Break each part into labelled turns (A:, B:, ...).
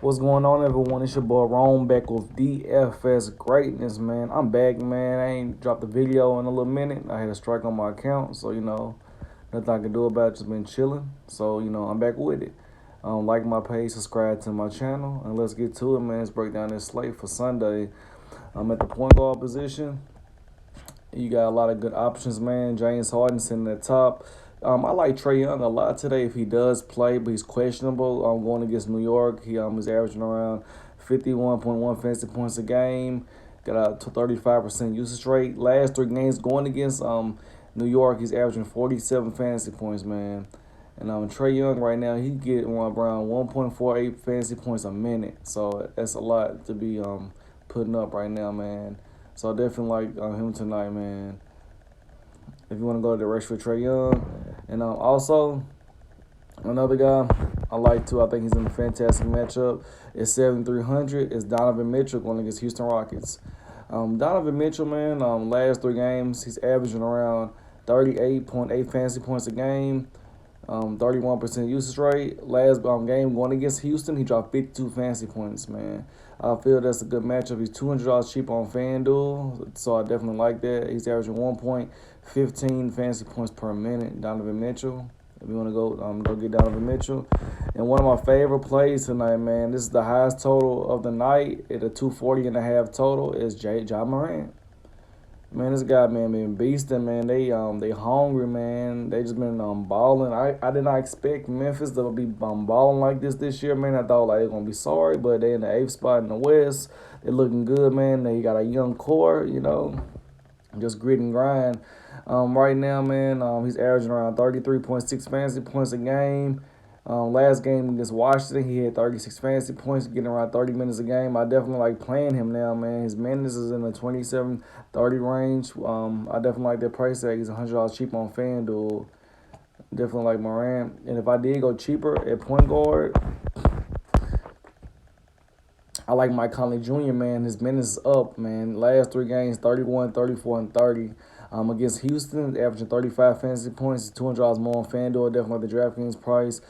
A: What's going on, everyone? It's your boy Rome back with DFS Greatness, man. I'm back, man. I ain't dropped a video in a little minute. I had a strike on my account, so nothing I can do about it. Just been chilling. So I'm back with it. Like my page, subscribe to my channel, and let's get to it, man. Let's break down this slate for Sunday. I'm at the point guard position. You got a lot of good options, man. James Harden sitting at the top. I like Trae Young a lot today if he does play, but he's questionable. I'm going against New York. He is averaging around 51.1 fantasy points a game. Got a 35% usage rate. Last three games going against New York, he's averaging 47 fantasy points, man. And Trae Young right now, he getting around 1.48 fantasy points a minute. So that's a lot to be putting up right now, man. So I definitely like him tonight, man. If you want to go to the rest for Trae Young. And also, another guy I like too, I think he's in a fantastic matchup. It's 7,300. It's Donovan Mitchell going against Houston Rockets. Donovan Mitchell, man, last three games, he's averaging around 38.8 fantasy points a game. 31% usage rate. Last game going against Houston, he dropped 52 fantasy points, man. I feel that's a good matchup. He's $200 cheap on FanDuel, so I definitely like that. He's averaging 1.15 fantasy points per minute. Donovan Mitchell. If you want to go get Donovan Mitchell. And one of my favorite plays tonight, man, this is the highest total of the night at a 240.5 total, is Ja Morant. Man, this guy, man, been beasting, man. They hungry, man. They just been balling. I did not expect Memphis to be balling like this year, man. I thought like they're gonna be sorry, but they in the 8th spot in the West. They're looking good, man. They got a young core, just grit and grind. Right now, man, he's averaging around 33.6 fantasy points a game. Last game against Washington, he had 36 fantasy points, getting around 30 minutes a game. I definitely like playing him now, man. His minutes is in the 27-30 range. I definitely like that price tag. He's $100 cheap on FanDuel. Definitely like Morant. And if I did go cheaper at point guard, I like Mike Conley Jr., man. His minutes is up, man. Last three games, 31, 34, and 30. Against Houston, averaging 35 fantasy points. $200 more on FanDuel. Definitely like the DraftKings price.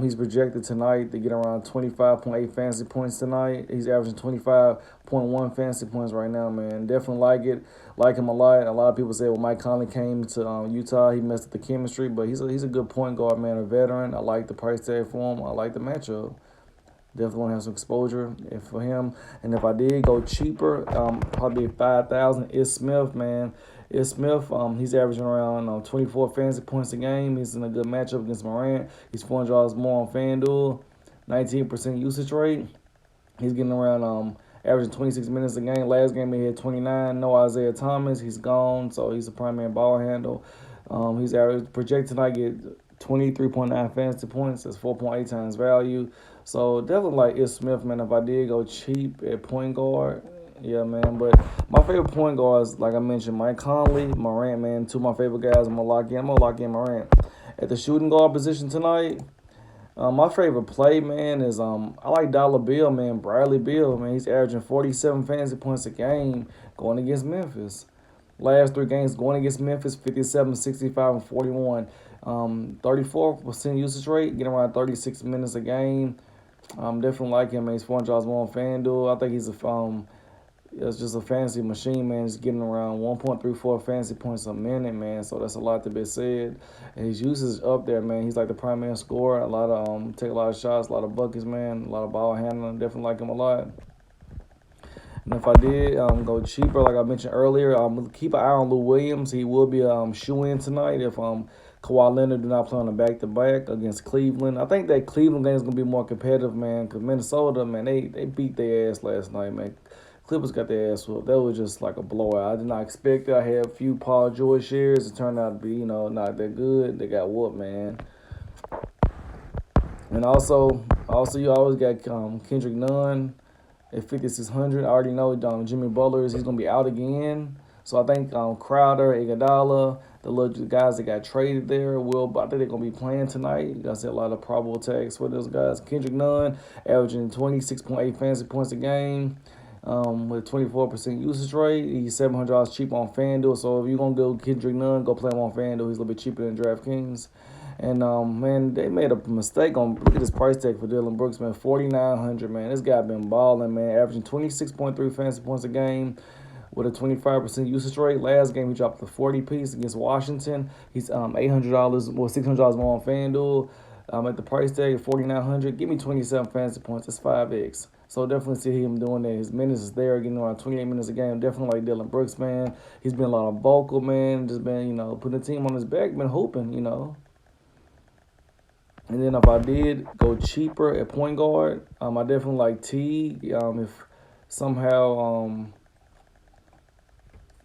A: He's projected tonight to get around 25.8 fantasy points tonight. He's averaging 25.1 fantasy points right now, man. Definitely like it. Like him a lot. A lot of people say, well, Mike Conley came to Utah, he messed up the chemistry, but he's a good point guard, man, a veteran. I like the price tag for him. I like the matchup. Definitely want to have some exposure for him. And if I did go cheaper, probably 5,000. Is Smith, man. Is Smith, he's averaging around 24 fantasy points a game. He's in a good matchup against Morant. He's $400 more on FanDuel. 19% usage rate. He's getting around averaging 26 minutes a game. Last game he had 29. No Isaiah Thomas. He's gone, so he's a primary ball handle. He's projected tonight get 23.9 fantasy points. That's 4.8 times value. So definitely like Is Smith, man. If I did go cheap at point guard, yeah, man. But my favorite point guards, like I mentioned, Mike Conley, Morant, man. Two of my favorite guys. I'm gonna lock in Morant. At the shooting guard position tonight, my favorite play, man, is I like Dollar Bill, man. Bradley Beal, man. He's averaging 47 fantasy points a game going against Memphis. Last three games going against Memphis, 57, 65, and 41. 34% usage rate, getting around 36 minutes a game. Definitely like him, man. He's $400 more on FanDuel. I think he's it's just a fantasy machine, man. He's getting around 1.34 fantasy points a minute, man. So that's a lot to be said. And his usage is up there, man. He's like the primary scorer. A lot of take a lot of shots, a lot of buckets, man. A lot of ball handling. Definitely like him a lot. And if I did go cheaper, like I mentioned earlier, keep an eye on Lou Williams. He will be shoe-in tonight if Kawhi Leonard do not play on the back-to-back against Cleveland. I think that Cleveland game is going to be more competitive, man, because Minnesota, man, they beat their ass last night, man. Clippers got their ass whooped. That was just like a blowout. I did not expect it. I had a few Paul George shares. It turned out to be, not that good. They got whooped, man. And also you always got Kendrick Nunn at 5,600. I already know Jimmy Butler he's going to be out again. So I think Crowder, Iguodala, the little guys that got traded there, I think they're going to be playing tonight. I see a lot of probable tags for those guys. Kendrick Nunn averaging 26.8 fantasy points a game with 24% usage rate. He's $700 cheap on FanDuel. So if you're going to go Kendrick Nunn, go play him on FanDuel. He's a little bit cheaper than DraftKings. And man, they made a mistake on look at this price tag for Dylan Brooks, man. 4,900, man. This guy been balling, man, averaging 26.3 fantasy points a game with a 25% usage rate. Last game he dropped the 40 piece against Washington. He's $800, well $600 more on FanDuel. At the price tag of 4,900, give me 27 fantasy points. That's 5x. So definitely see him doing that. His minutes is there, getting around 28 minutes a game. Definitely like Dylan Brooks, man. He's been a lot of vocal, man. Just been, putting the team on his back, been hooping. And then if I did go cheaper at point guard, I definitely like T. If somehow,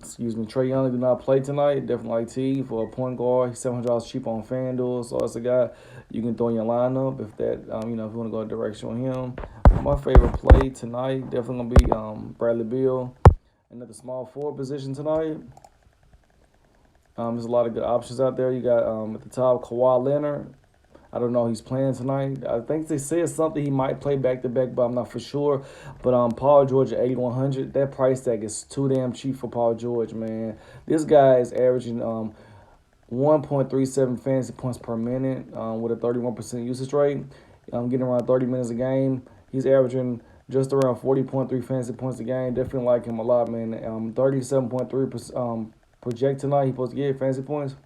A: Trae Young did not play tonight, definitely like T for a point guard. He's $700 cheap on FanDuel, so that's a guy you can throw in your lineup if that, if you want to go a direction with him. My favorite play tonight definitely gonna be Bradley Beal. And at the small forward position tonight, there's a lot of good options out there. You got at the top Kawhi Leonard. I don't know. He's playing tonight. I think they said something he might play back to back, but I'm not for sure. But Paul George at 8,100. That price tag is too damn cheap for Paul George, man. This guy is averaging 1.37 fantasy points per minute with a 31% usage rate. Getting around 30 minutes a game. He's averaging just around 40.3 fantasy points a game. Definitely like him a lot, man. 37.3 project tonight. He's supposed to get fantasy points.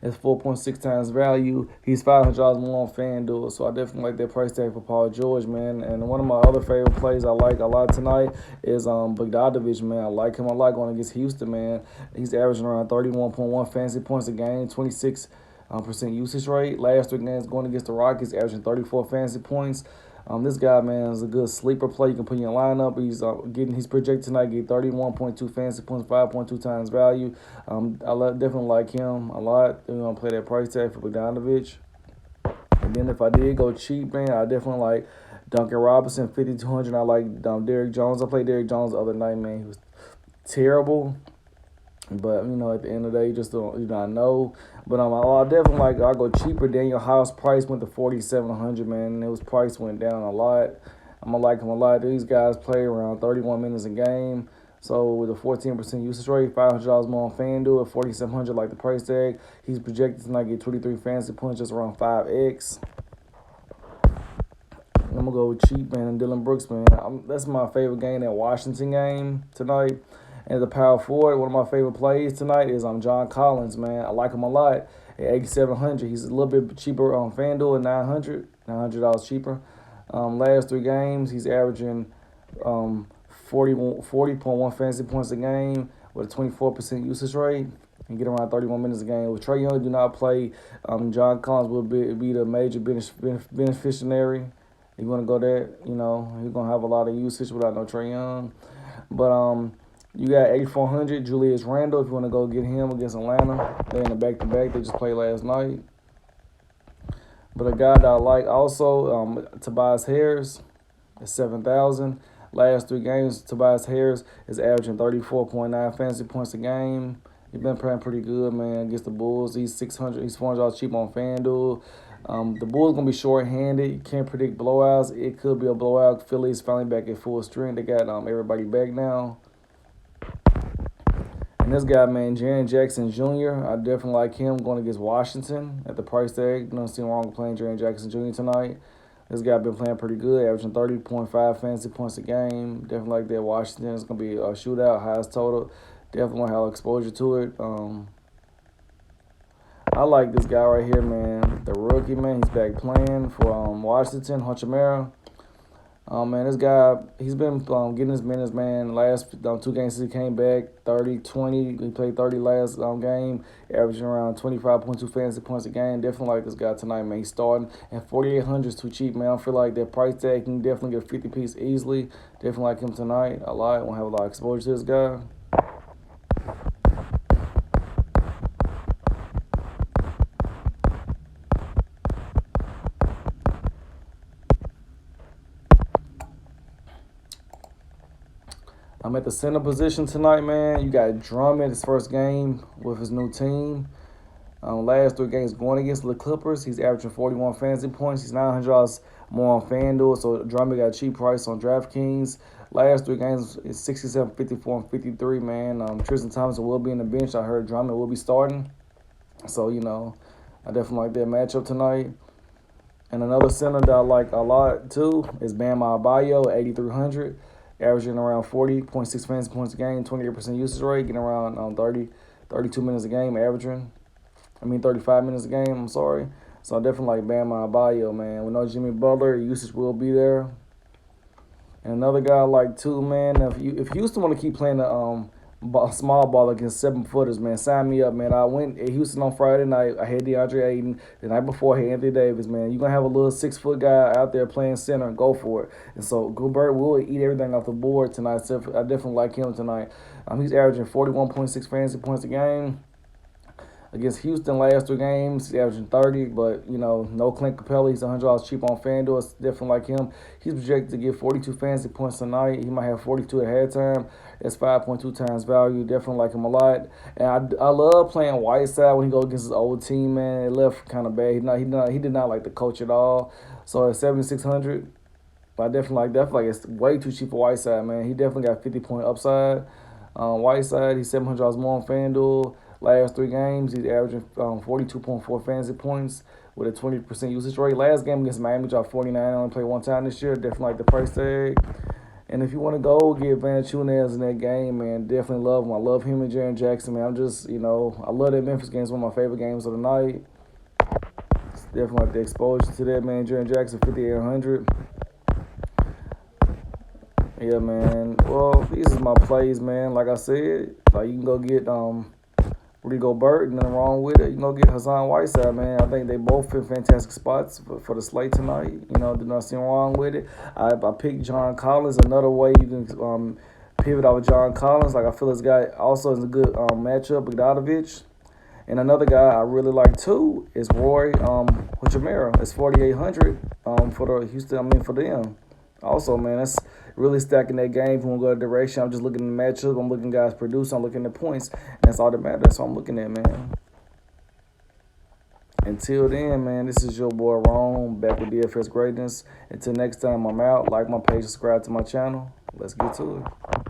A: It's 4.6 times value. He's $500 more on FanDuel, so I definitely like that price tag for Paul George, man. And one of my other favorite plays I like a lot tonight is Bogdanovich, man. I like him a lot going against Houston, man. He's averaging around 31.1 fantasy points a game, 26% usage rate. Last 3 games going against the Rockets, averaging 34 fantasy points. This guy, man, is a good sleeper play. You can put in your lineup. He's projected tonight get 31.2 fantasy points, 5.2 times value. Definitely like him a lot. We're gonna play that price tag for Bogdanovich. And then if I did go cheap, man, I definitely like Duncan Robinson, 5,200. I like Derrick Jones. I played Derrick Jones the other night, man. He was terrible. But, at the end of the day, you just don't, know. But I definitely I go cheaper. Daniel House price went to 4,700, man. And his price went down a lot. I'm going to like him a lot. These guys play around 31 minutes a game. So with a 14% usage rate, $500 more on FanDuel at 4,700, like the price tag. He's projected to not get 23 fantasy points, just around 5x. I'm going to go cheap, man, and Dylan Brooks, man. That's my favorite game, that Washington game tonight. And the power forward, one of my favorite plays tonight is John Collins, man. I like him a lot at 8,700. He's a little bit cheaper on FanDuel at $900 cheaper. Last 3 games, he's averaging 40.1 fantasy points a game with a 24% usage rate and get around 31 minutes a game. With Trae Young do not play, John Collins will be the major beneficiary. If you want to go there, he's going to have a lot of usage without no Trae Young. But you got 8,400, Julius Randle, if you want to go get him against Atlanta. They're in the back-to-back. They just played last night. But a guy that I like also, Tobias Harris at 7,000. Last 3 games, Tobias Harris is averaging 34.9 fantasy points a game. He's been playing pretty good, man, against the Bulls. He's $400 cheap on FanDuel. The Bulls going to be short-handed. You can't predict blowouts. It could be a blowout. Philly's finally back at full strength. They got everybody back now. And this guy, man, Jaren Jackson Jr., I definitely like him going against Washington at the price tag. Don't see wrong with playing Jaren Jackson Jr. tonight. This guy been playing pretty good, averaging 30.5 fantasy points a game. Definitely like that. Washington is going to be a shootout, highest total. Definitely want to have exposure to it. I like this guy right here, man. The rookie, man. He's back playing for Washington, Hachimura. Man, this guy, he's been getting his minutes, man. Last 2 games since he came back, 30, 20. He played 30 last game, averaging around 25.2 fantasy points a game. Definitely like this guy tonight, man. He's starting, and 4,800 is too cheap, man. I feel like that price tag can definitely get a 50 piece easily. Definitely like him tonight. I want to have a lot of exposure to this guy. I'm at the center position tonight, man. You got Drummond, his first game with his new team. Last 3 games going against the Clippers, he's averaging 41 fantasy points. He's $900 more on FanDuel, so Drummond got a cheap price on DraftKings. Last 3 games is 67, 54, and 53, man. Tristan Thompson will be in the bench. I heard Drummond will be starting. So, I definitely like that matchup tonight. And another center that I like a lot too is Bam Adebayo, 8,300, averaging around 40.6 fantasy points a game, 28% usage rate, getting around 32 minutes a game, 35 minutes a game. I'm sorry. So I definitely like Bam Adebayo, man. We know Jimmy Butler usage will be there. And another guy I like too, man. If Houston want to keep playing the small ball against 7-footers, man, sign me up, man. I went at Houston on Friday night. I had DeAndre Ayton. The night before, I had Anthony Davis, man. You're gonna have a little 6-foot guy out there playing center. Go for it. And so Gilbert will eat everything off the board tonight. So I definitely like him tonight. He's averaging 41.6 fantasy points a game. Against Houston last 3 games, he's averaging 30, but, no Clint Capella. He's $100 cheap on FanDuel. It's definitely like him. He's projected to get 42 fantasy points tonight. He might have 42 at halftime. That's 5.2 times value. Definitely like him a lot. And I love playing Whiteside when he goes against his old team, man. It left kind of bad. He did not like the coach at all. So at 7,600, I definitely like it's way too cheap for Whiteside, man. He definitely got 50-point upside. Whiteside, he's $700 more on FanDuel. Last 3 games, he's averaging 42.4 fantasy points with a 20% usage rate. Last game against Miami, dropped 49. Only played one time this year. Definitely like the price tag. And if you want to go get Valanciunas in that game, man, definitely love him. I love him and Jaren Jackson, man. I'm just, I love that Memphis game. It's one of my favorite games of the night. It's definitely like the exposure to that, man. Jaren Jackson, 5,800. Yeah, man. Well, these is my plays, man. Like I said, like you can go get Rudy Gobert, and nothing wrong with it. You know, get Hassan Whiteside, man. I think they both in fantastic spots for the slate tonight. There's nothing wrong with it. I picked John Collins. Another way you can pivot off of John Collins. Like I feel this guy also is a good matchup with Bogdanovich. And another guy I really like too is Roy Hachimura. It's 4,800 for the Houston. For them. Also, man, that's really stacking that game. If we want to go to direction, I'm just looking at the matchup. I'm looking at guys produce. I'm looking at points. And that's all that matters. That's what I'm looking at, man. Until then, man, this is your boy Rome, back with DFS Greatness. Until next time, I'm out. Like my page, subscribe to my channel. Let's get to it.